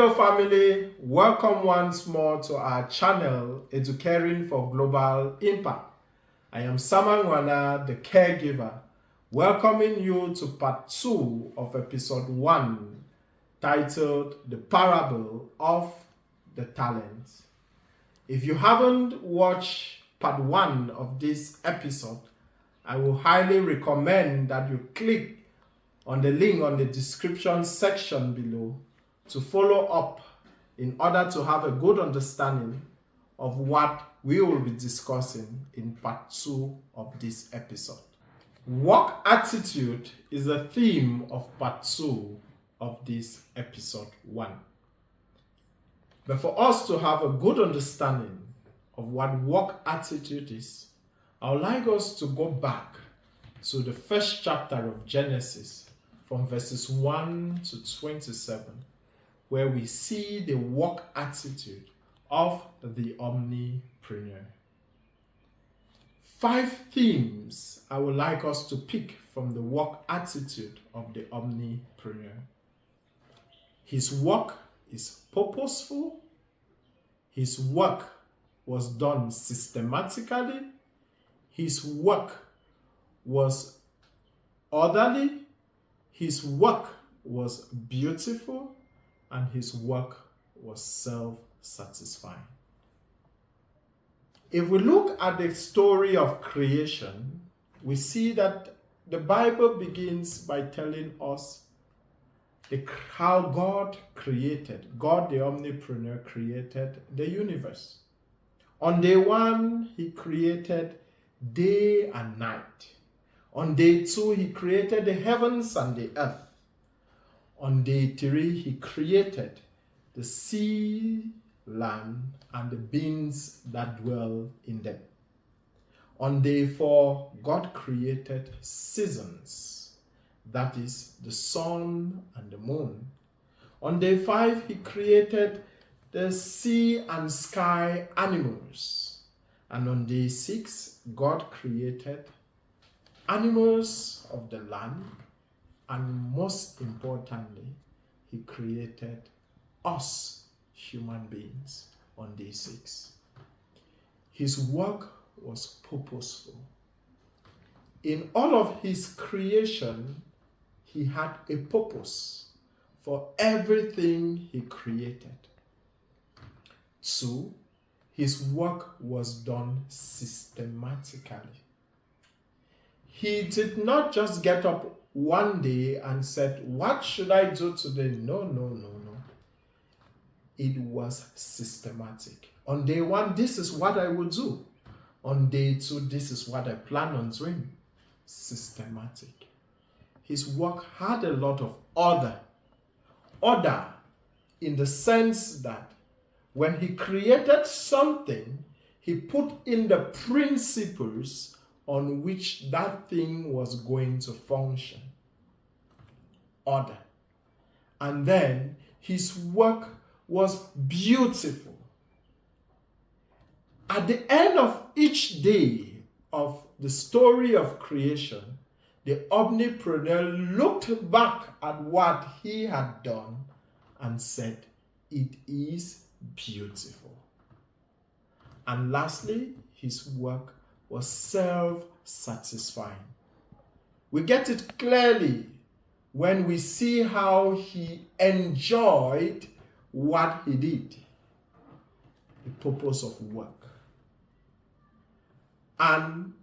Hello family, welcome once more to our channel, Educating for Global Impact. I am Samangwana, the caregiver, welcoming you to part 2 of episode 1, titled The Parable of the Talents. If you haven't watched part 1 of this episode, I will highly recommend that you click on the link on the description section below to follow up in order to have a good understanding of what we will be discussing in part 2 of this episode. Work attitude is the theme of part 2 of this episode 1. But for us to have a good understanding of what work attitude is, I would like us to go back to the first chapter of Genesis from verses 1 to 27, where we see the work attitude of the Omnipreneur. 5 themes I would like us to pick from the work attitude of the Omnipreneur. His work is purposeful. His work was done systematically. His work was orderly. His work was beautiful. And his work was self-satisfying. If we look at the story of creation, we see that the Bible begins by telling us how God the Omnipreneur created the universe. On day 1, he created day and night. On day 2, he created the heavens and the earth. On day 3, he created the sea, land, and the beings that dwell in them. On day 4, God created seasons, that is, the sun and the moon. On day 5, he created the sea and sky animals. And on day 6, God created animals of the land. And most importantly, he created us, human beings, on day 6. His work was purposeful. In all of his creation, he had a purpose for everything he created. 2, his work was done systematically. He did not just get up one day and said, what should I do today? No. It was systematic. On day 1, this is what I will do. On day 2, this is what I plan on doing. Systematic. His work had a lot of order. Order in the sense that when he created something, he put in the principles on which that thing was going to function. Order. And then his work was beautiful. At the end of each day of the story of creation, the Omnipreneur looked back at what he had done and said, it is beautiful. And lastly, his work was self-satisfying. We get it clearly when we see how he enjoyed what he did, the purpose of work. And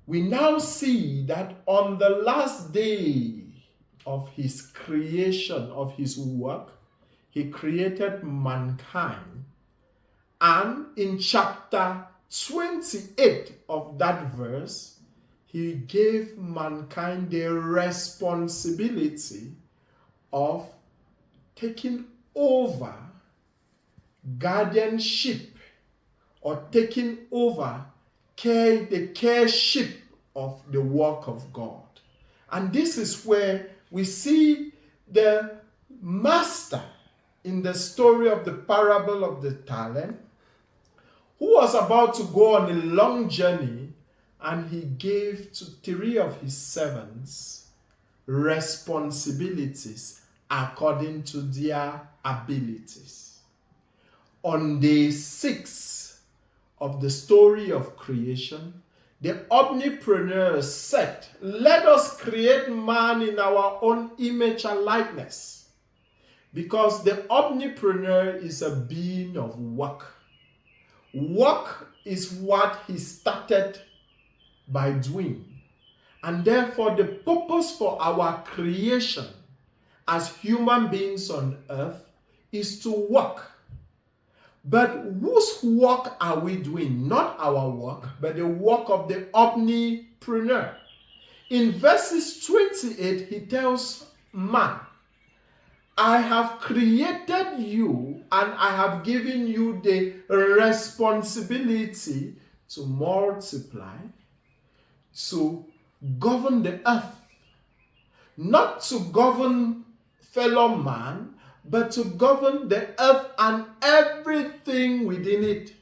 we now see that on the last day of his creation, of his work, he created mankind. And in chapter 28 of that verse, he gave mankind the responsibility of taking over guardianship or taking over the careship of the work of God. And this is where we see the master in the story of the parable of the talent, who was about to go on a long journey, and he gave to 3 of his servants responsibilities according to their abilities. On day 6 of the story of creation, the Omnipreneur said, "Let us create man in our own image and likeness." Because the Omnipreneur is a being of work. Work is what he started by doing. And therefore, the purpose for our creation as human beings on earth is to work. But whose work are we doing? Not our work, but the work of the Omnipreneur. In verses 28, he tells man, "I have created you and I have given you the responsibility to multiply, to govern the earth." Not to govern fellow man, but to govern the earth and everything within it.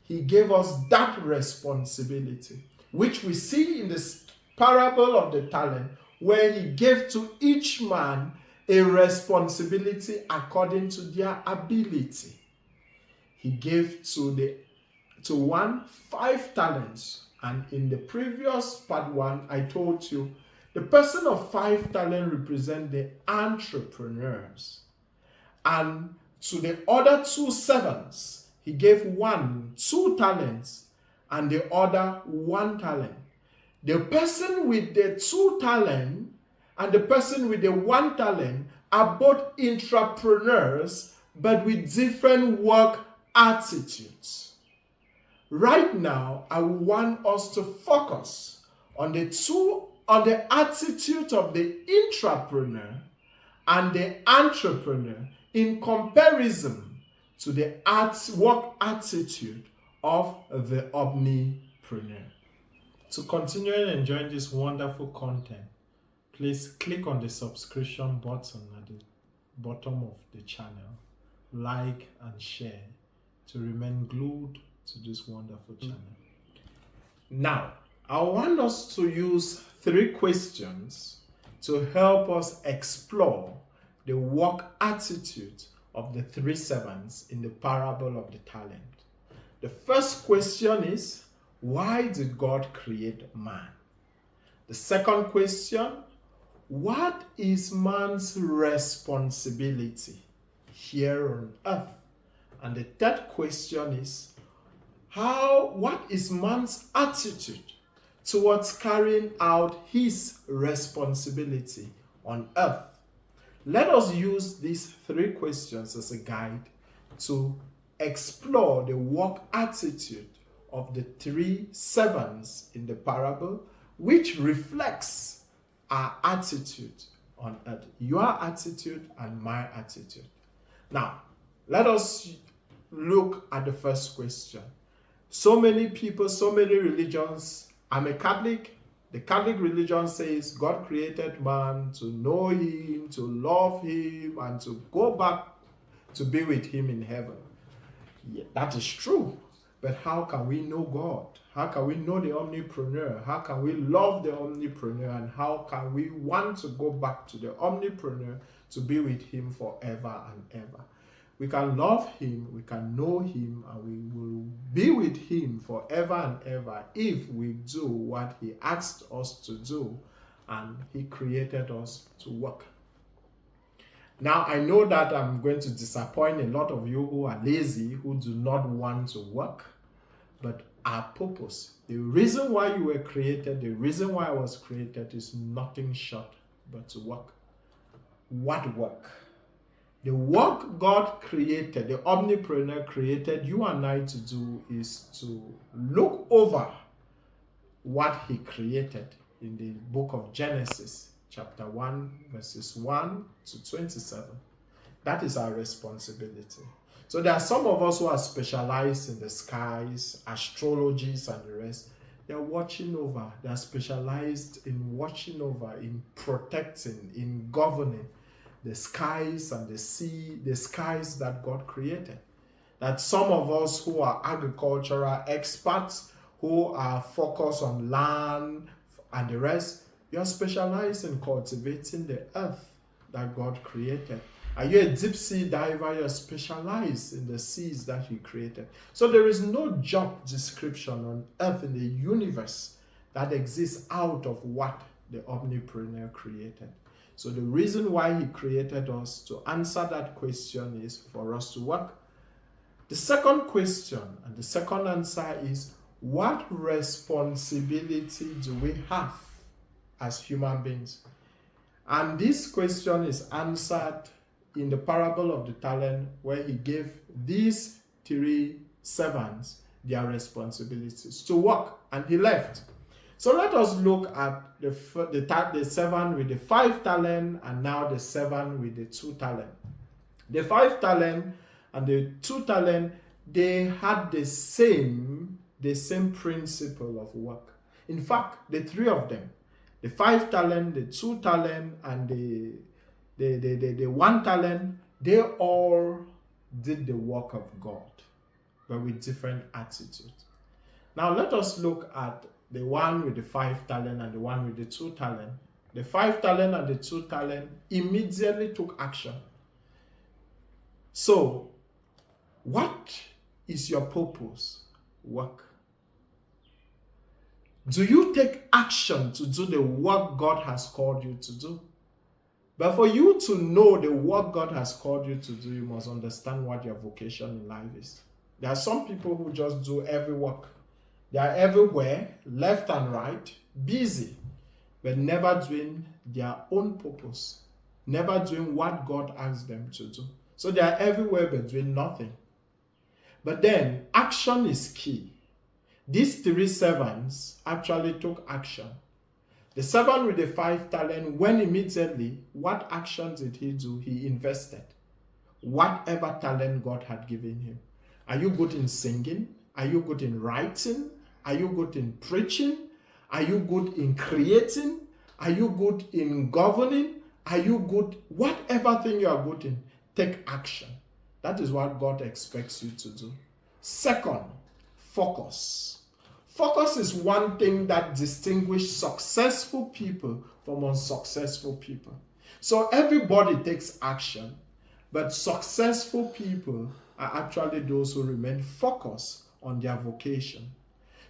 He gave us that responsibility, which we see in this parable of the talent, where he gave to each man a responsibility according to their ability. He gave to one 5 talents. And in the previous part 1, I told you, the person of 5 talents represents the entrepreneurs. And to the other 2 servants, he gave one 2 talents and the other 1 talent. The person with the 2 talents and the person with the 1 talent are both intrapreneurs, but with different work attitudes. Right now, I want us to focus on the attitude of the intrapreneur and the entrepreneur in comparison to the work attitude of the Omnipreneur. To continue enjoying this wonderful content, please click on the subscription button at the bottom of the channel, like and share to remain glued to this wonderful channel. Now, I want us to use 3 questions to help us explore the work attitude of the 3 servants in the parable of the talent. The first question is, why did God create man? The second question, what is man's responsibility here on earth? And the third question is, what is man's attitude towards carrying out his responsibility on earth? Let us use these 3 questions as a guide to explore the work attitude of the 3 servants in the parable, which reflects our attitude on earth, your attitude and my attitude. Now, let us look at the first question. So many people, so many religions. I'm a Catholic. The Catholic religion says God created man to know him, to love him, and to go back to be with him in heaven. Yeah, that is true. But how can we know God? How can we know the Omnipreneur? How can we love the Omnipreneur? And how can we want to go back to the Omnipreneur to be with him forever and ever? We can love him, we can know him, and we will be with him forever and ever if we do what he asked us to do and he created us to work. Now, I know that I'm going to disappoint a lot of you who are lazy, who do not want to work, but our purpose, the reason why you were created, the reason why I was created is nothing short but to work. What work? The work God created, the Omnipreneur created you and I to do is to look over what he created in the book of Genesis, chapter 1, verses 1 to 27. That is our responsibility. So there are some of us who are specialized in the skies, astrologies and the rest. They are watching over. They are specialized in watching over, in protecting, in governing the skies and the sea, the skies that God created. That some of us who are agricultural experts, who are focused on land and the rest, you are specialized in cultivating the earth that God created? Are you a deep sea diver? You're specialized in the seas that He created. So there is no job description on earth in the universe that exists out of what the Omnipreneur created. So the reason why He created us to answer that question is for us to work. The second question and the second answer is, what responsibility do we have as human beings? And this question is answered in the parable of the talent, where He gave these 3 servants their responsibilities to work, and He left. So let us look at the servant with the 5 talent and now the servant with the 2 talent. The 5 talent and the 2 talent, they had the same principle of work. In fact, the 3 of them, the 5 talent, the 2 talent, and the 1 talent, they all did the work of God, but with different attitudes. Now let us look at the one with the 5 talent and the one with the 2 talent. The 5 talent and the 2 talent immediately took action. So, what is your purpose? Work. Do you take action to do the work God has called you to do? But for you to know the work God has called you to do, you must understand what your vocation in life is. There are some people who just do every work. They are everywhere, left and right, busy, but never doing their own purpose, never doing what God asked them to do. So they are everywhere but doing nothing. But then action is key. These 3 servants actually took action. The servant with the 5 talent went immediately. What action did he do? He invested whatever talent God had given him. Are you good in singing? Are you good in writing? Are you good in preaching? Are you good in creating? Are you good in governing? Are you good? Whatever thing you are good in, take action. That is what God expects you to do. Second, focus. Focus is one thing that distinguishes successful people from unsuccessful people. So everybody takes action, but successful people are actually those who remain focused on their vocation.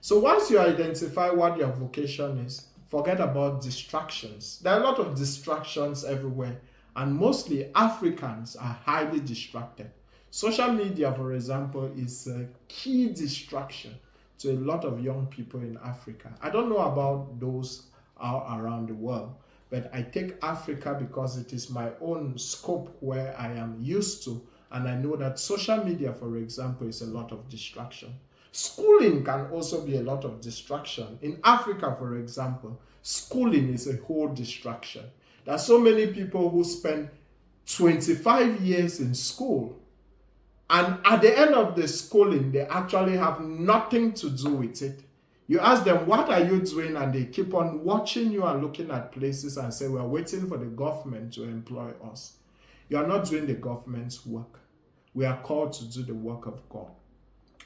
So once you identify what your vocation is, forget about distractions. There are a lot of distractions everywhere, and mostly Africans are highly distracted. Social media, for example, is a key distraction to a lot of young people in Africa. I don't know about those around the world, but I take Africa because it is my own scope where I am used to, and I know that social media, for example, is a lot of distraction. Schooling can also be a lot of distraction. In Africa, for example, schooling is a whole distraction. There are so many people who spend 25 years in school, and at the end of the schooling, they actually have nothing to do with it. You ask them, what are you doing? And they keep on watching you and looking at places and say, we're waiting for the government to employ us. You are not doing the government's work. We are called to do the work of God.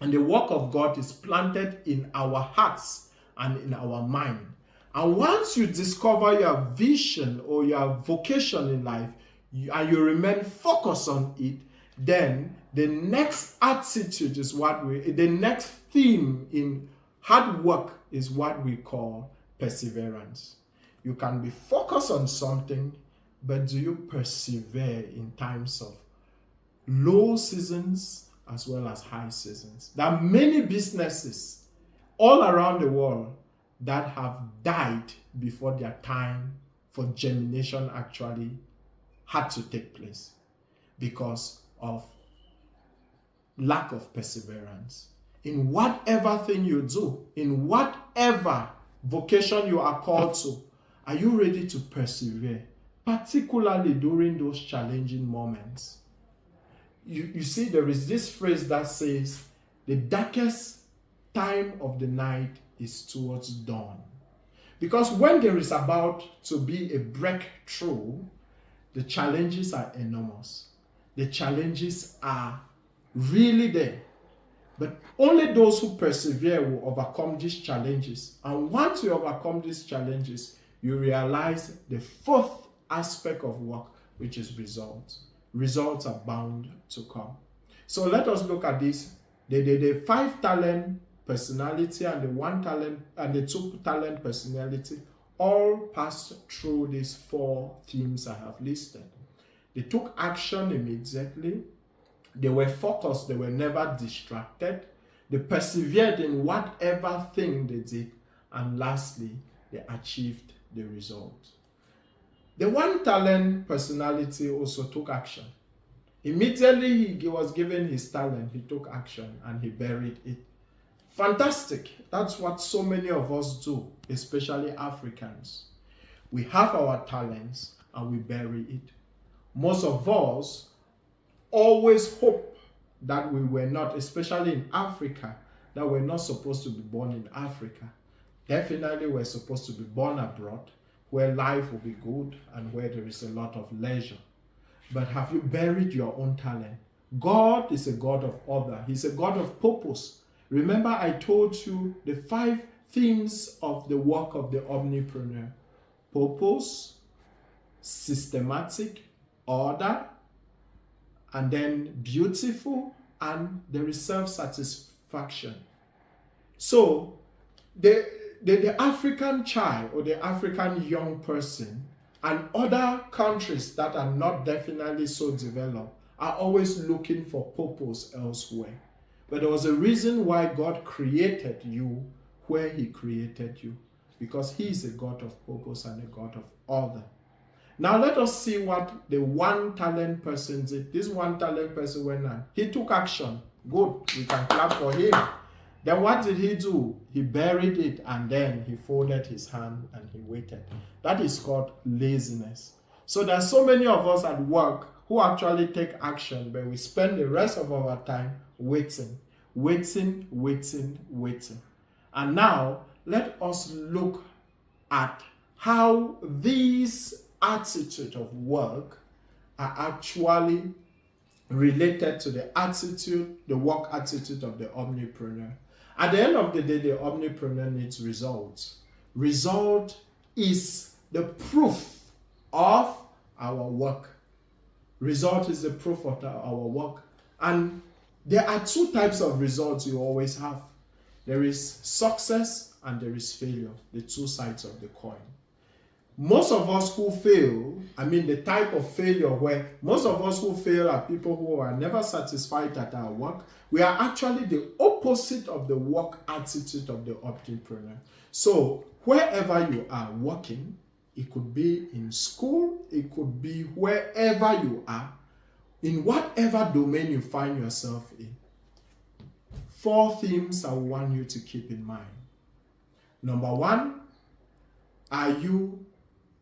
And the work of God is planted in our hearts and in our mind. And once you discover your vision or your vocation in life, and you remain focused on it, then the next attitude is the next theme in hard work is what we call perseverance. You can be focused on something, but do you persevere in times of low seasons as well as high seasons? There are many businesses all around the world that have died before their time for germination actually had to take place because of lack of perseverance. In whatever thing you do, in whatever vocation you are called to, are you ready to persevere, particularly during those challenging moments? You see, there is this phrase that says, the darkest time of the night is towards dawn. Because when there is about to be a breakthrough, the challenges are enormous. The challenges are really there. But only those who persevere will overcome these challenges. And once you overcome these challenges, you realize the fourth aspect of work, which is results. Results are bound to come. So let us look at this. The 5 talent personality and the 1 talent and the 2 talent personality all passed through these 4 themes I have listed. They took action immediately. They were focused. They were never distracted. They persevered in whatever thing they did. And lastly, they achieved the result. The 1 talent personality also took action. Immediately he was given his talent, he took action and he buried it. Fantastic. That's what so many of us do, especially Africans. We have our talents and we bury it. Most of us always hope that we were not, especially in Africa, that we're not supposed to be born in Africa. Definitely we're supposed to be born abroad, where life will be good and where there is a lot of leisure. But have you buried your own talent? God is a God of order. He's a God of purpose. Remember I told you the 5 themes of the work of the Omnipreneur. Purpose, systematic, order, and then beautiful, and there is self-satisfaction. So the African child or the African young person and other countries that are not definitely so developed are always looking for purpose elsewhere. But there was a reason why God created you where he created you, because he is a God of purpose and a God of order. Now let us see what the 1 talent person did. This 1 talent person went on. He took action. Good. We can clap for him. Then what did he do? He buried it and then he folded his hand and he waited. That is called laziness. So there are so many of us at work who actually take action, but we spend the rest of our time waiting. And now let us look at how these attitude of work are actually related to the attitude, the work attitude of the Omnipreneur. At the end of the day, the Omnipreneur needs results. Result is the proof of our work. Result is the proof of our work. And there are 2 types of results you always have. There is success and there is failure, the 2 sides of the coin. Most of us who fail, the type of failure where most of us who fail are people who are never satisfied at our work. We are actually the opposite of the work attitude of the Omnipreneur. So wherever you are working, it could be in school, it could be wherever you are, in whatever domain you find yourself in. 4 themes I want you to keep in mind. Number 1,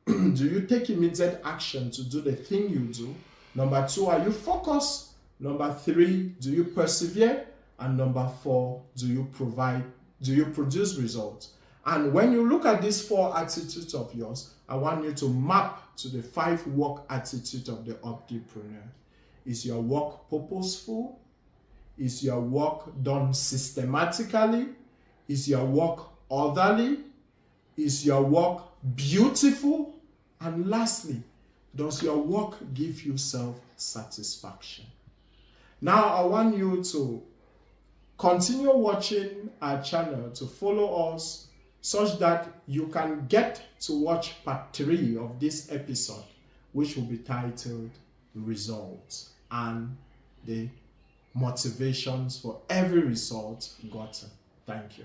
do you take immediate action to do the thing you do? Number 2, are you focused? Number 3, do you persevere? And number 4, do you produce results? And when you look at these 4 attitudes of yours, I want you to map to the 5 work attitudes of the Omnipreneur. Is your work purposeful? Is your work done systematically? Is your work orderly? Is your work beautiful? And lastly, does your work give you self-satisfaction? Now, I want you to continue watching our channel, to follow us, such that you can get to watch part 3 of this episode, which will be titled Results and the motivations for every result gotten. Thank you.